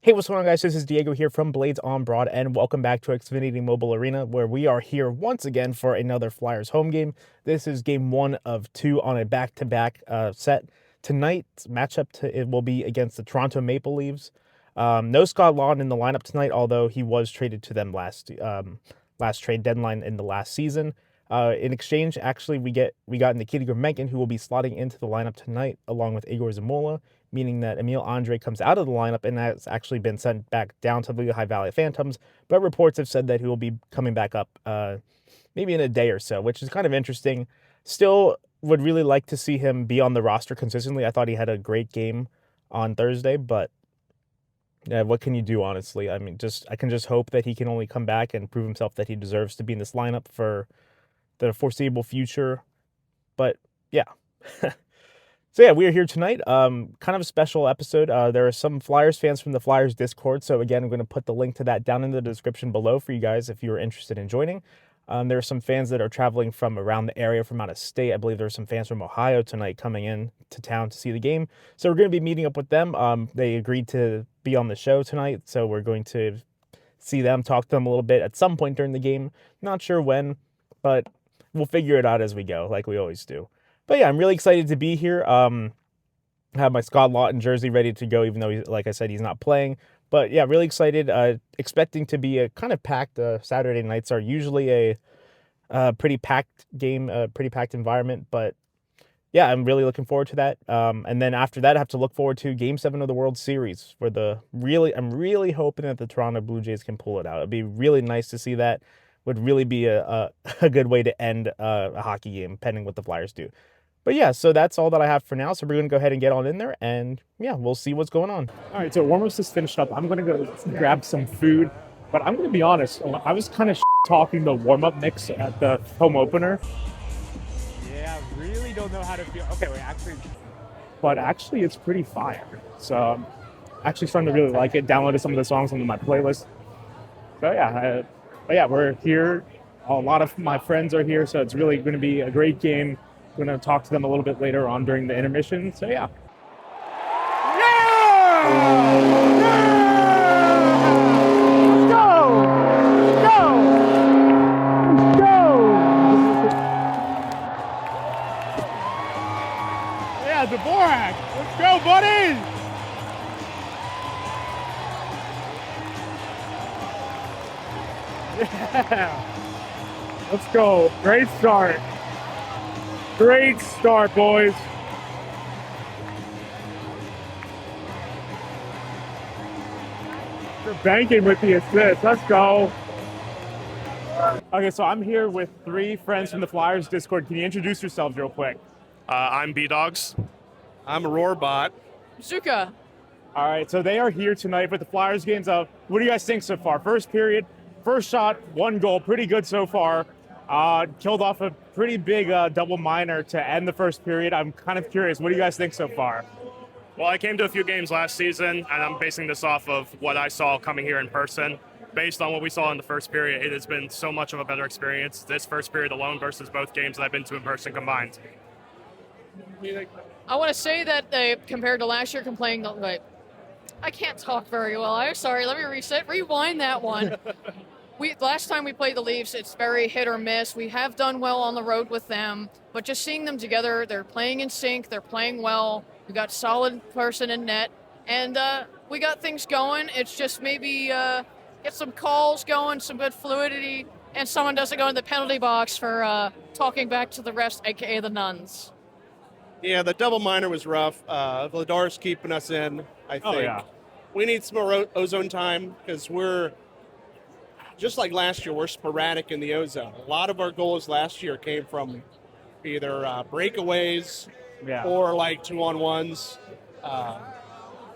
Hey, what's going on, guys? This is Diego here from Blades on Broad, and welcome back to Xfinity Mobile Arena, where we are here once again for another Flyers home game. This is game one of two on a back-to-back set. Tonight's matchup it will be against the Toronto Maple Leafs. No Scott Laughton in the lineup tonight, although he was traded to them last trade deadline in the last season. In exchange, actually, we got Nikita Gromykin, who will be slotting into the lineup tonight, along with Igor Zamula, meaning that Emil Andre comes out of the lineup and has actually been sent back down to the Lehigh Valley Phantoms. But reports have said that he will be coming back up maybe in a day or so, which is kind of interesting. Still would really like to see him be on the roster consistently. I thought he had a great game on Thursday, but yeah, what can you do, honestly? I mean, I can just hope that he can only come back and prove himself that he deserves to be in this lineup for the foreseeable future. But yeah. So yeah, we are here tonight. Kind of a special episode. There are some Flyers fans from the Flyers Discord. So again, I'm going to put the link to that down in the description below for you guys if you're interested in joining. There are some fans that are traveling from around the area, from out of state. I believe there are some fans from Ohio tonight coming in to town to see the game. So we're going to be meeting up with them. They agreed to be on the show tonight. So we're going to see them, talk to them a little bit at some point during the game. Not sure when, but we'll figure it out as we go, like we always do. But yeah, I'm really excited to be here. I have my Scott Laughton jersey ready to go, even though, like I said, he's not playing. But yeah, really excited. Expecting to be a kind of packed. Saturday nights are usually a pretty packed game, a pretty packed environment. But yeah, I'm really looking forward to that. And then after that, I have to look forward to Game 7 of the World Series. I'm really hoping that the Toronto Blue Jays can pull it out. It'd be really nice to see that. Would really be a good way to end a hockey game, pending what the Flyers do. But yeah, so that's all that I have for now. So we're going to go ahead and get on in there, and yeah, we'll see what's going on. All right, so warm-ups is finished up. I'm going to go grab some food, but I'm going to be honest. I was kind of talking the warm-up mix at the home opener. Yeah, I really don't know how to feel. Okay, but actually, it's pretty fire. So I'm actually starting to really like it. Downloaded some of the songs onto my playlist. So yeah, we're here. A lot of my friends are here, so it's really going to be a great game. Going to talk to them a little bit later on during the intermission. So yeah. Yeah, Dvorak, let's go, buddy. Yeah. Let's go. Great start. Great start, boys. They're banking with the assist. Let's go. Okay, so I'm here with three friends from the Flyers Discord. Can you introduce yourselves real quick? I'm B-Dogs. I'm a Roarbot. Zuka. All right, so they are here tonight with the Flyers games. What do you guys think so far? First period, first shot, one goal, pretty good so far. Killed off a pretty big double minor to end the first period. I'm kind of curious, what do you guys think so far? Well, I came to a few games last season, and I'm basing this off of what I saw coming here in person. Based on what we saw in the first period, it has been so much of a better experience this first period alone versus both games that I've been to in person combined. I want to say that compared to last year, I can't talk very well. I'm sorry. Let me rewind that one. Last time we played the Leafs, it's very hit or miss. We have done well on the road with them, but just seeing them together, they're playing in sync, they're playing well. We got solid person in net, and we got things going. It's just maybe get some calls going, some good fluidity, and someone doesn't go in the penalty box for talking back to the rest, aka the Nuns. Yeah, the double minor was rough. Vladar's keeping us in, I think. Oh, yeah. We need some more ozone time because we're, just like last year, we're sporadic in the ozone. A lot of our goals last year came from either breakaways or like 2-on-1s.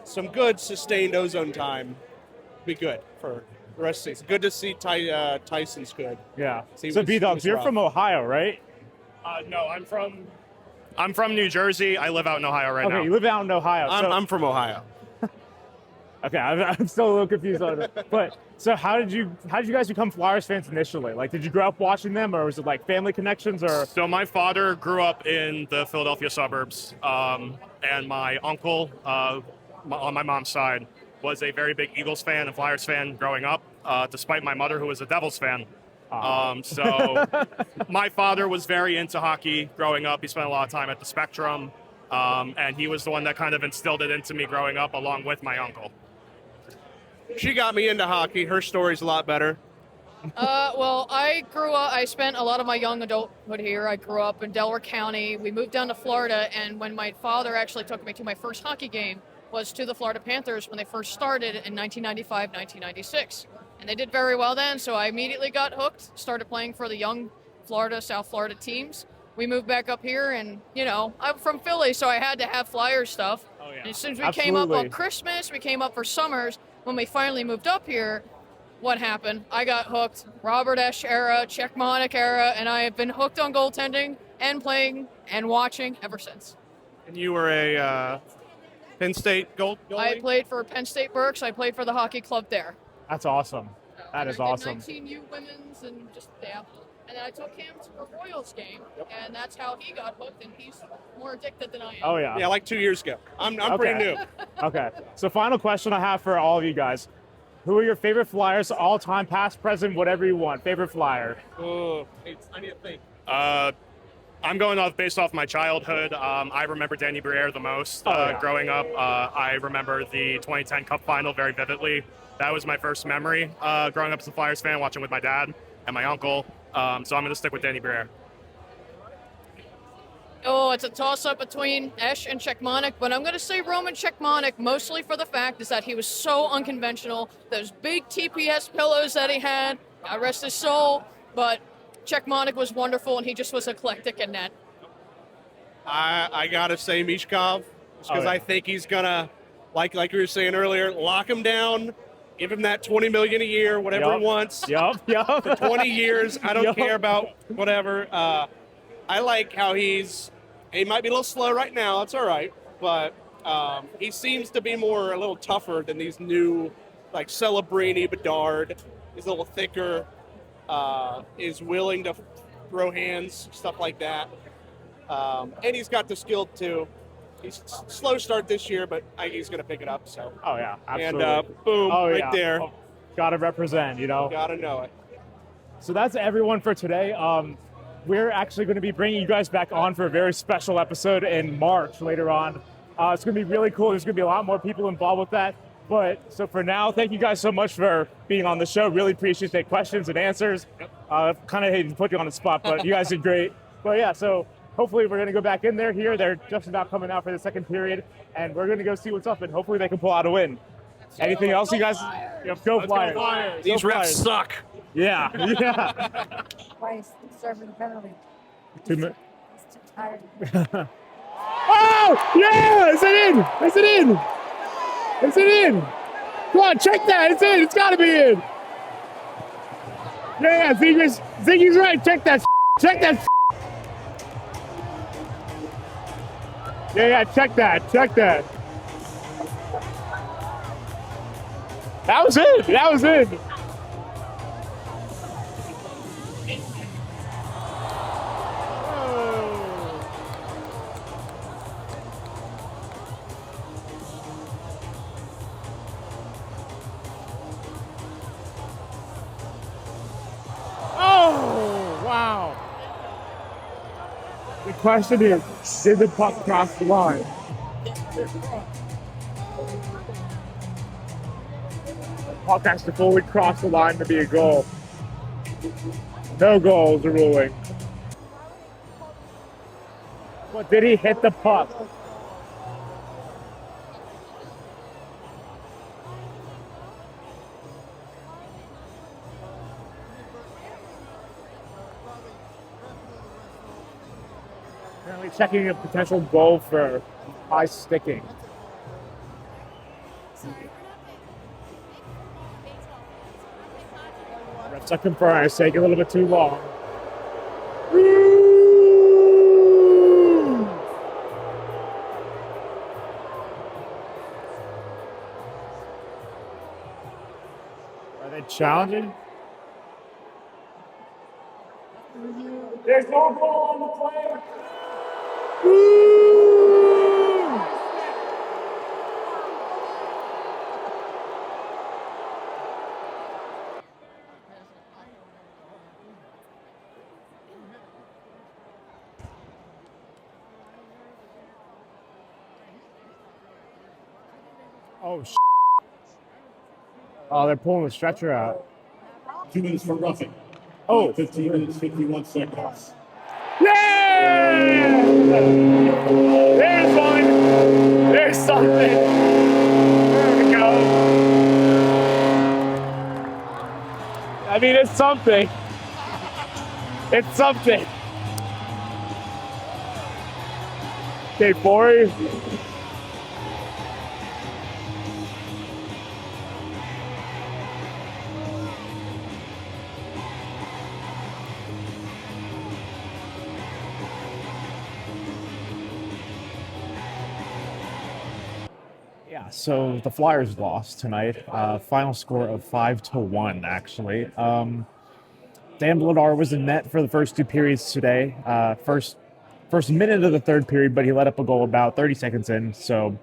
Some good sustained ozone time would be good for the rest of the season. Good to see Tyson's good. Yeah. So B-Dogs, you're from Ohio, right? No, I'm from New Jersey. I live out in Ohio right now. Okay, you live out in Ohio. I'm from Ohio. Okay, I'm still a little confused on it. But so how did you guys become Flyers fans initially? Like, did you grow up watching them, or was it like family connections, or? So my father grew up in the Philadelphia suburbs, and my uncle on my mom's side was a very big Eagles fan and Flyers fan growing up, despite my mother, who was a Devils fan. So my father was very into hockey growing up. He spent a lot of time at the Spectrum, and he was the one that kind of instilled it into me growing up, along with my uncle. She got me into hockey. Her story's a lot better. Well, I spent a lot of my young adulthood here. I grew up in Delaware County. We moved down to Florida, and when my father actually took me to my first hockey game was to the Florida Panthers when they first started in 1995, 1996. And they did very well then, so I immediately got hooked, started playing for the young Florida, South Florida teams. We moved back up here, and, I'm from Philly, so I had to have Flyers stuff. Oh, yeah. And as soon as we came up on Christmas, we came up for summers. When we finally moved up here, what happened? I got hooked. Robert Esche era, Czech Monik era, and I have been hooked on goaltending and playing and watching ever since. And you were a Penn State goalie? I played for Penn State Berks. I played for the hockey club there. That's awesome. That is awesome. 19 U women's and just and then I took him to a Royals game, and that's how he got hooked, and he's more addicted than I am. Oh, yeah. Yeah, like 2 years ago. I'm Okay. pretty new. Okay. So final question I have for all of you guys. Who are your favorite Flyers all time, past, present, whatever you want? Favorite Flyer? Oh, I need to think. I'm going based off my childhood. I remember Danny Briere the most growing up. I remember the 2010 Cup Final very vividly. That was my first memory growing up as a Flyers fan, watching with my dad and my uncle. So I'm going to stick with Danny Briere. Oh, it's a toss-up between Esche and Czech Monik, but I'm going to say Roman Czech Monik, mostly for the fact is that he was so unconventional. Those big TPS pillows that he had, God rest his soul, but Czech Monik was wonderful, and he just was eclectic in that. I got to say Mishkov, because I think he's going to, like we were saying earlier, lock him down, give him that $20 million a year, whatever he wants. Yup. For 20 years, I don't care about whatever. I like how he might be a little slow right now. That's all right. But he seems to be a little tougher than these new, like Celebrini, Bedard. He's a little thicker, is willing to throw hands, stuff like that. And he's got the skill too. He's slow start this year, but I think he's going to pick it up. So. Oh, yeah, absolutely. And boom, right there. Oh, gotta represent, Gotta know it. So that's everyone for today. We're actually going to be bringing you guys back on for a very special episode in March later on. It's going to be really cool. There's going to be a lot more people involved with that. But so for now, thank you guys so much for being on the show. Really appreciate the questions and answers. Kind of hate to put you on the spot, but you guys did great. But yeah, so hopefully we're going to go back in there here. They're just about coming out for the second period, and we're going to go see what's up, and hopefully they can pull out a win. Anything else, you guys? Go Flyers. These refs suck. Yeah. Twice, serving the penalty. 2 minutes. He's too tired. Oh, yeah! Is it in? Is it in? Is it in? Come on, check that. It's in. It's got to be in. Yeah, Ziggy's right. Check that. Check that. Yeah, check that. Check that. That was it. That was it. Oh, wow. The question is, did the puck cross the line? The puck has to fully cross the line to be a goal. No goal is the ruling. But did he hit the puck? Apparently checking a potential goal for high sticking. Refs are confirmed. It's taking a little bit too long. Are they challenging? There's no goal on the play. Oh, oh, they're pulling the stretcher out. 2 minutes for roughing. Oh. 15 minutes, 51 seconds. Yeah! There's one. There's something. There we go. I mean, it's something. It's something. Okay, 4. Yeah, so the Flyers lost tonight. Final score of 5-1, actually. Dan Vladar was in net for the first 2 periods today. First minute of the third period, but he let up a goal about 30 seconds in. So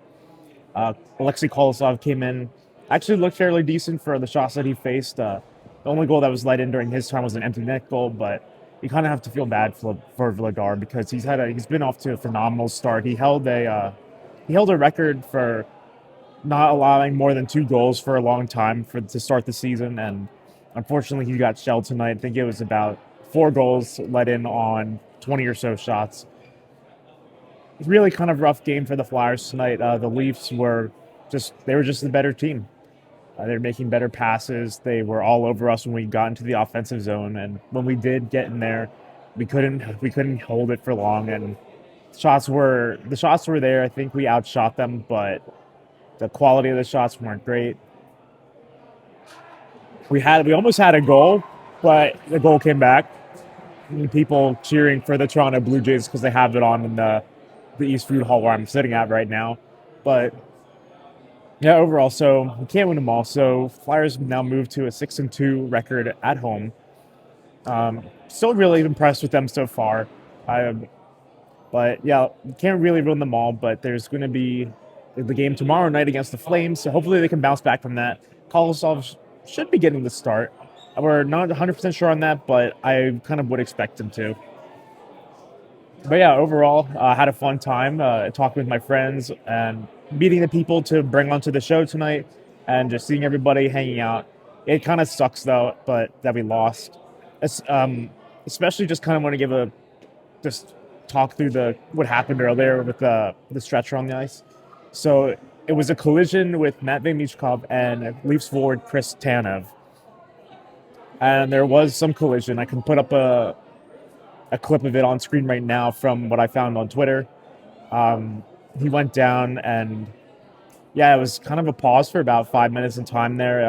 Alexei Kolosov came in. Actually looked fairly decent for the shots that he faced. The only goal that was let in during his time was an empty net goal, but you kind of have to feel bad for Vladar because he's been off to a phenomenal start. He held a record for not allowing more than 2 goals for a long time to start the season, and unfortunately he got shelled tonight. I think it was about 4 goals let in on 20 or so shots. Really kind of rough game for the Flyers tonight. The Leafs were just the better team. They were making better passes. They were all over us when we got into the offensive zone, and when we did get in there, we couldn't hold it for long. And the shots were there. I think we outshot them, but the quality of the shots weren't great. We almost had a goal, but the goal came back. And people cheering for the Toronto Blue Jays because they have it on in the East Food Hall where I'm sitting at right now. But yeah, overall, so we can't win them all. So Flyers now move to a 6-2 record at home. Still really impressed with them so far. But yeah, we can't really win them all. But there's going to be the game tomorrow night against the Flames, so hopefully they can bounce back from that. Kolosov should be getting the start. We're not 100% sure on that, but I kind of would expect him to. But yeah, overall, I had a fun time talking with my friends and meeting the people to bring onto the show tonight and just seeing everybody hanging out. It kind of sucks, though, but that we lost. Especially just kind of want to just talk through what happened earlier with the stretcher on the ice. So it was a collision with Matvei Michkov and Leafs forward Chris Tanev. And there was some collision. I can put up a clip of it on screen right now from what I found on Twitter. He went down and, yeah, it was kind of a pause for about 5 minutes in time there.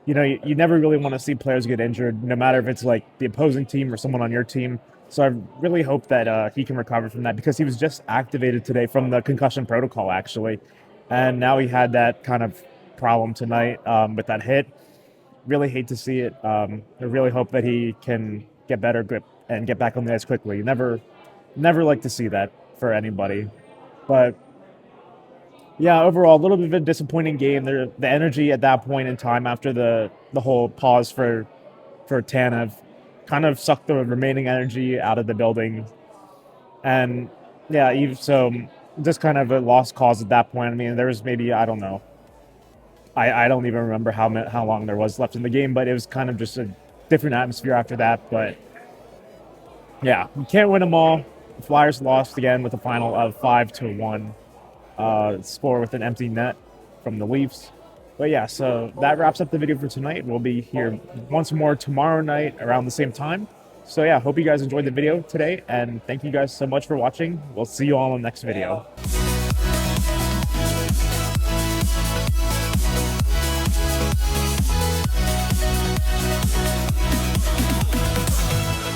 You never really want to see players get injured, no matter if it's like the opposing team or someone on your team. So I really hope that he can recover from that because he was just activated today from the concussion protocol, actually. And now he had that kind of problem tonight with that hit. Really hate to see it. I really hope that he can get better grip and get back on the ice quickly. You never like to see that for anybody. But yeah, overall, a little bit of a disappointing game. The energy at that point in time after the whole pause for Tanev kind of sucked the remaining energy out of the building. And yeah, so just kind of a lost cause at that point. I mean, there was maybe, I don't know. I don't even remember how long there was left in the game, but it was kind of just a different atmosphere after that. But yeah, we can't win them all. The Flyers lost again with a final of 5-1. Score with an empty net from the Leafs. But yeah, so that wraps up the video for tonight. We'll be here once more tomorrow night around the same time. So yeah, hope you guys enjoyed the video today, and thank you guys so much for watching. We'll see you all in the next video.